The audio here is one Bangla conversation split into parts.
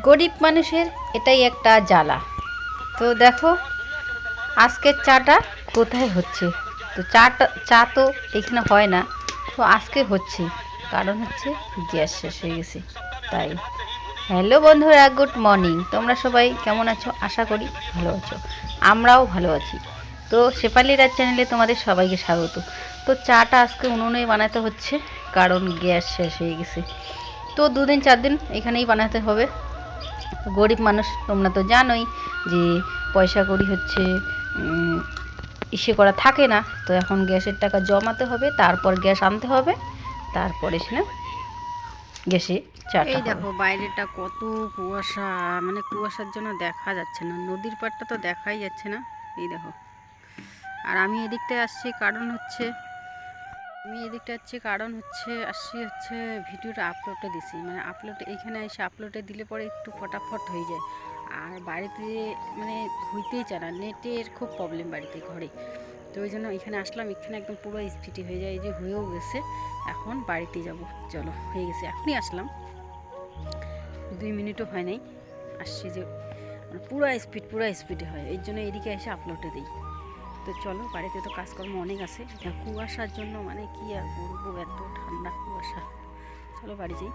গরিব মানুষের এটাই একটা জ্বালা। তো দেখো আজকের চাটা কোথায় হচ্ছে। তো চা তো এখানে হয় না, তো আজকে হচ্ছে, কারণ হচ্ছে গ্যাস শেষ হয়ে গেছে তাই। হ্যালো বন্ধুরা, গুড মর্নিং। তোমরা সবাই কেমন আছো? আশা করি ভালো আছো, আমরাও ভালো আছি। তো শেফালি রাজ চ্যানেলে তোমাদের সবাইকে স্বাগত। তো চাটা আজকে উনুনে বানাতে হচ্ছে, কারণ গ্যাস শেষ হয়ে গেছে। তো 2 দিন 4 দিন এখানেই বানাতে হবে। গরিব মানুষ তোমরা তো জানোই যে পয়সা করি হচ্ছে ইসে করা থাকে না। তো এখন গ্যাসের টাকা জমাতে হবে, তারপর গ্যাস আনতে হবে, তারপরে সেটা গ্যাসে চাটা। এই দেখো বাইরেটা কত কুয়াশা, মানে কুয়াশার জন্য দেখা যাচ্ছে না, নদীর পাড়টা তো দেখাই যাচ্ছে না। এই দেখো, আর আমি এদিকটায় আসছি কারণ হচ্ছে আসছি হচ্ছে ভিডিওটা আপলোডে দিছি, মানে আপলোডে এইখানে এসে আপলোডে দিলে পরে একটু ফটাফট হয়ে যায়। আর বাড়িতে মানে হইতেই চায় না, নেটের খুব প্রবলেম বাড়িতে ঘরে। তো ওই জন্য এখানে আসলাম, এখানে একদম পুরো স্পিডে হয়ে যায়। এই যে হয়েও গেছে, এখন বাড়িতে যাব। চলো, হয়ে গেছে, এখনই আসলাম, 2 মিনিটও হয় নাই আসছি। যে পুরো স্পিডে হয়, এই জন্য এদিকে এসে আপলোডে দিই। তো চলো, বাড়িতে তো কাজকর্ম অনেক আছে, কুয়াশার জন্য মানে কি আর বলবো, এত ঠান্ডা কুয়াশা। চলো বাড়ি যাই।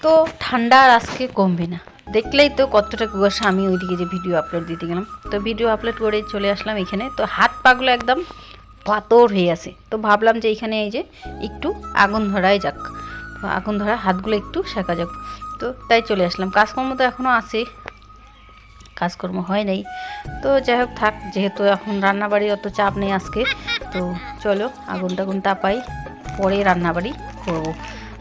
তো ঠান্ডা আর আজকে কমবে না, দেখলেই তো কতটা কুয়াশা। আমি ওইদিকে যে ভিডিও আপলোড দিতে গেলাম, তো ভিডিও আপলোড করে চলে আসলাম এখানে। তো হাত পাগুলো একদম পাথর হয়ে আছে, তো ভাবলাম যে এখানে এই যে একটু আগুন ধরাই যাক, আগুন ধরা হাতগুলো একটু শেখা যাক। তো তাই চলে আসলাম। কাজকর্ম তো এখনও আছে, কাজকর্ম হয় নাই। তো যাই হোক থাক, যেহেতু এখন রান্নাবাড়ির অত চাপ নেই আজকে। তো চলো আগুন টাগুন তাপাই, পরে রান্নাবাড়ি করব।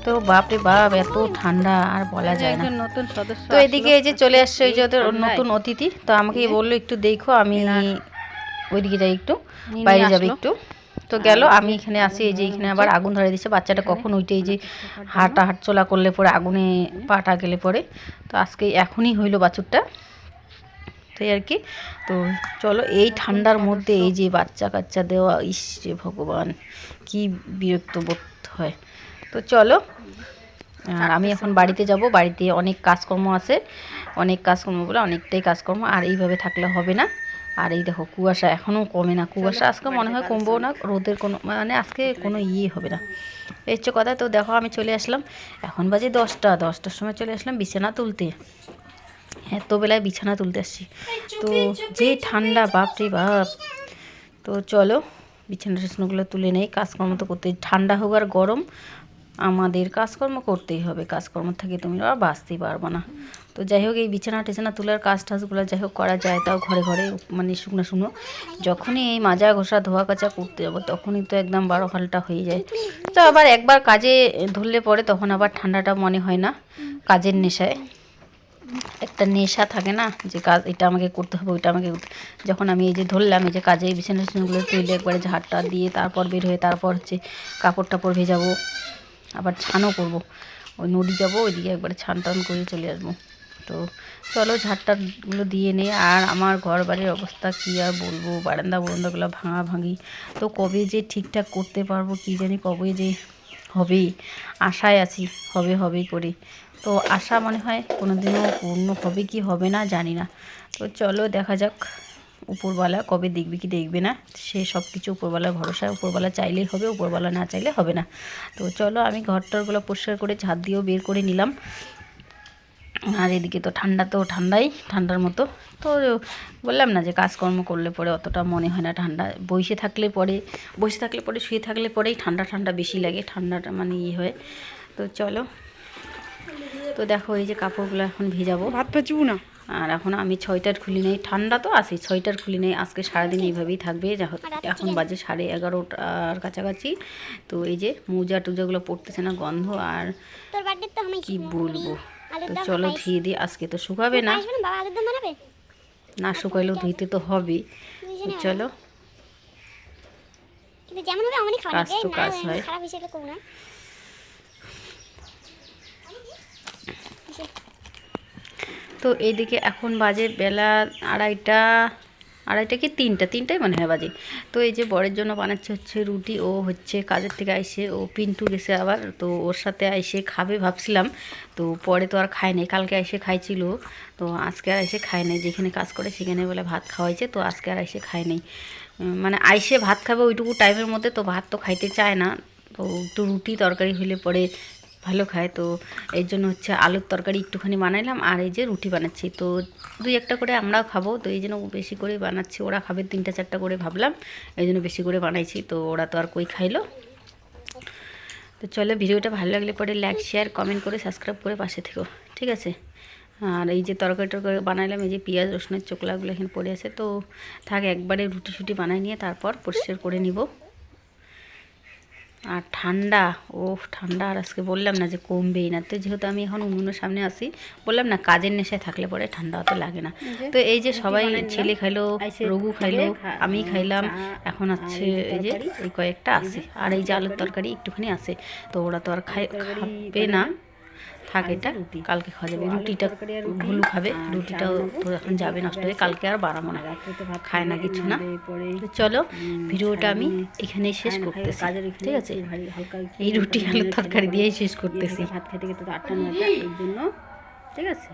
তো বাপরে বাপ, এত ঠান্ডা আর বলা যায় না। নতুন সদস্য তো এদিকে এই যে চলে আসছে ওই যে ওদের নতুন অতিথি। তো আমাকে বললো একটু দেখো, আমি ওইদিকে যাই, একটু বাইরে যাবে একটু। তো গেল, আমি এখানে আসি। এই যে এখানে আবার আগুন ধরে দিচ্ছে। বাচ্চাটা কখন উঠে এই যে হাঁটা করলে পরে আগুনে পাটা গেলে পরে। তো আজকে এখনই হইলো বাছুরটা, তাই আর কি। তো চলো, এই ঠান্ডার মধ্যে এই যে বাচ্চা কাচ্চা দেওয়া, ইস রে ভগবান, কি বিরক্ত বোধ হয়। তো চলো, আর আমি এখন বাড়িতে যাব। বাড়িতে অনেক কাজকর্ম আছে, অনেক কাজকর্ম বলে অনেকটাই কাজকর্ম, আর এইভাবে থাকলে হবে না। আর এই দেখো কুয়াশা এখনও কমে না, কুয়াশা আজকে মনে হয় কমবো না, রোদের কোনো মানে আজকে কোনো হবে না, এই হচ্ছে কথা। তো দেখো আমি চলে আসলাম, এখন বাজে 10টার সময় চলে আসলাম বিছানা তুলতে। এত বেলায় বিছানা তুলতে আসছি, তো যে ঠান্ডা, বাপরে বাপ। তো চলো বিছানা টিছানাগুলো তুলে নেই, কাজকর্ম তো করতে, ঠান্ডা হোক আর গরম আমাদের কাজকর্ম করতেই হবে। কাজকর্ম থেকে তুমি আর বাঁচতেই পারবো না। তো যাই হোক, এই বিছানা টিছানা তোলার কাজ টাজগুলো যাই হোক করা যায়, তাও ঘরে ঘরে মানে শুকনো যখনই এই মাজা ঘষা ধোয়া কাচা করতে যাবো, তখনই তো একদম 12 ঘন্টা হয়ে যায়। তো আবার একবার কাজে ধরলে পরে তখন আবার ঠান্ডাটা মনে হয় না, কাজের নেশায় একটা নেশা থাকে না, যে কাজ এটা আমাকে করতে হবে, ওইটা আমাকে। যখন আমি এই যে ধরলাম, এই যে কাজে এই বিছানা টিছানাগুলো তুলে একবারে ঝাড়টা দিয়ে তারপর বের হয়ে তারপর হচ্ছে কাপড় টাপড় ভেজাবো, আবার ছানও করব, ওই নদী যাবো, ওইদিকে একবারে ছান টান করে চলে আসবো। তো চলো ঝাড়টাগুলো দিয়ে নে। আর আমার ঘর বাড়ির অবস্থা কী আর বলবো, বারান্দাগুলো ভাঙি। তো কবে যে ঠিকঠাক করতে পারবো কি জানি, কবে যে হবে, আশায় আছি হবে করে। তো আশা মনে হয় কোনো দিনও পূর্ণ হবে কি হবে না জানি না। তো চলো দেখা যাক, উপরওয়ালা কবে দেখবে কি দেখবে না, সে সব কিছু উপরওয়ালার ভরসা। উপরওয়ালা চাইলেই হবে, উপরওয়ালা না চাইলে হবে না। তো চলো আমি ঘরটরগুলো পরিষ্কার করে ঝাঁট দিয়েও বের করে নিলাম। আর এদিকে তো ঠান্ডার মতো। তো বললাম না যে কাজকর্ম করলে পরে অতটা মনে হয় না ঠান্ডা, বসে থাকলে পরে শুয়ে থাকলে পরেই ঠান্ডা বেশি লাগে, ঠান্ডাটা মানে হয়। তো চলো, তো দেখো এই যে কাপড়গুলো এখন ভেজাবো, ভাত পাচবো না। আর এখন আমি সোয়েটার খুলি নেই, ঠান্ডা তো আছে, সোয়েটার খুলি নেই। আজকে সারাদিন এইভাবেই থাকবে। এখন বাজে 11:30 কাছাকাছি। তো এই যে মোজা টুজাগুলো পড়তেছে না, গন্ধ আর কি বলবো। তো চলো ধুয়ে দিই, আজকে তো শুকাবে না, না শুকাইলেও ধুইতে তো হবে। চলো, কাজ তো কাজ হয়। তো এইদিকে এখন বাজে বেলা 2:30, আড়াইটা কি তিনটাই মনে হয় বাজে। তো এই যে বরের জন্য বানাচ্ছে হচ্ছে রুটি। ও হচ্ছে কাজের থেকে আইসে, ও পিন্টু গেছে আবার, তো ওর সাথে আইসে খাবে ভাবছিলাম, তো পরে তো আর খায় নাই। কালকে এসে খাইছিল, তো আজকে আর এসে খায় নাই। যেখানে কাজ করে সেখানে বলে ভাত খাওয়াইছে, তো আজকে আর এসে খায় নাই। মানে আইসে ভাত খাবে ওইটুকু টাইমের মধ্যে, তো ভাত তো খাইতে চায় না। তো একটু রুটি তরকারি হলে পরে ভালো খায়। তো এই জন্য হচ্ছে আলুর তরকারি একটুখানি বানাইলাম, আর এই যে রুটি বানাচ্ছি। তো 2-1টা করে আমরাও খাবো, তো এই জন্য বেশি করে বানাচ্ছি। ওরা খাবে 3-4টা করে ভাবলাম, এই জন্য বেশি করে বানাইছি। তো ওরা তো আর কই খাইলো। তো চলো, ভিডিওটা ভালো লাগলে পরে লাইক শেয়ার কমেন্ট করে সাবস্ক্রাইব করে পাশে থেকো, ঠিক আছে। আর এই যে তরকারি বানাইলাম, এই যে পেঁয়াজ রসুনের চোকলাগুলো এখানে পড়ে আছে, তো থাক একবারে রুটি শুটি বানাই নিয়ে তারপর পরিষ্কার করে নিব। আর ঠান্ডা, ও ঠান্ডা আর আজকে বললাম না যে কমবেই না। তো যেহেতু আমি এখন উনুনের সামনে আসি, বললাম না কাজের নেশায় থাকলে পরে ঠান্ডা অত লাগে না। তো এই যে সবাই, ছেলে খাইলো, রঘু খাইলো, আমি খাইলাম, এখন আছে এই যে এই কয়েকটা আছে। আর এই যে আলুর তরকারি একটুখানি আছে, তো ওরা তো আর খাবে না, থাক এটা কালকে খাওয়া যাবে। রুটিটা ভুলু খাবে, রুটিটাও তো এখন যাবে নষ্ট হয়ে, কালকে আর বাড়াবো না, খায় না কিছু না। তো চলো, ভিডিওটা আমি এখানেই শেষ করতেছি, ঠিক আছে। এই রুটি আলুর তরকারি দিয়েই শেষ করতেছি। ভাত খেতে খেতে তো 8টা 9টা, এই জন্য, ঠিক আছে।